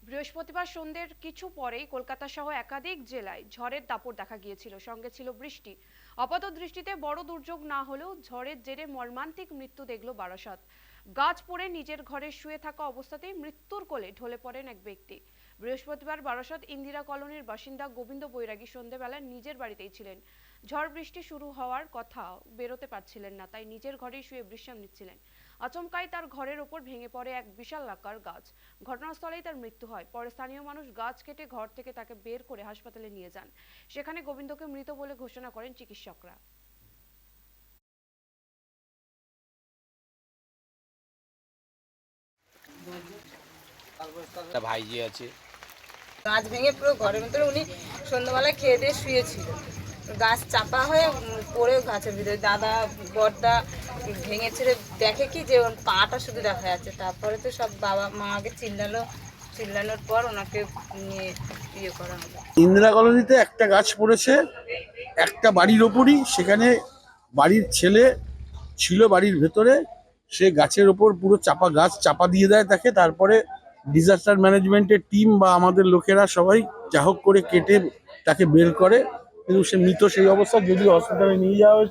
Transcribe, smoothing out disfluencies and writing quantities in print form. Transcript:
বৃহস্পতিবার সন্ধ্যের কিছু পরেই কলকাতা সহ একাধিক জেলায় ঝড়ের দাপট দেখা গিয়েছিল, সঙ্গে ছিল বৃষ্টি। আপাত দৃষ্টিতে বড় দুর্যোগ না হলেও ঝড়ের জেরে মর্মান্তিক মৃত্যু দেখল বারাসাত। গাছ পড়ে নিজের ঘরে শুয়ে থাকা অবস্থাতেই মৃত্যুর কোলে ঢলে পড়েন এক ব্যক্তি। বৃহস্পতিবার বারাসাত ইন্দিরা কলোনির বাসিন্দা গোবিন্দ বৈরাগী সন্ধ্যেবেলা নিজের বাড়িতেই ছিলেন। ঝড় বৃষ্টি শুরু হওয়ার কথা, বেরোতে পারছিলেন না, তাই নিজের ঘরেই শুয়ে বিশ্রাম নিচ্ছিলেন। আচমকাই তার ঘরের ওপর ভেঙে পড়ে এক বিশালাকার গাছ। ঘটনাস্থলেই তার মৃত্যু হয়। পরে স্থানীয় মানুষ গাছ কেটে ঘর থেকে তাকে বের করে হাসপাতালে নিয়ে যান। সেখানে গোবিন্দকে মৃত বলে ঘোষণা করেন চিকিৎসকরা। ভাইজি আছে। গাছ ভেঙে পুরো ঘরের ভিতরে উনি সন্ধ্যাবেলায় খেয়ে দিয়ে শুয়েছিল। গাছ চাপা হয়ে পড়ে গাছের ভিতরে দাদা বড়দা ভেঙে ছেড়ে দেখে কি যে ওর পাটা শুধু দেখা যাচ্ছে। তারপরে তো সব বাবা মা আগে চিল্লানোর পর ওনাকে নিয়ে ইয়ে করা হলো। ইন্দিরা কলোনিতে একটা গাছ পড়েছে একটা বাড়ির ওপরই, সেখানে বাড়ির ছেলে ছিল বাড়ির ভেতরে, সে গাছের ওপর পুরো গাছ চাপা দিয়ে দেয় তাকে। তারপরে ডিজাস্টার ম্যানেজমেন্টের টিম বা আমাদের লোকেরা সবাই যা হোক করে কেটে তাকে বের করে, কিন্তু সে মৃত সেই অবস্থা। যদিও হসপিটালে নিয়ে যাওয়া হয়েছে।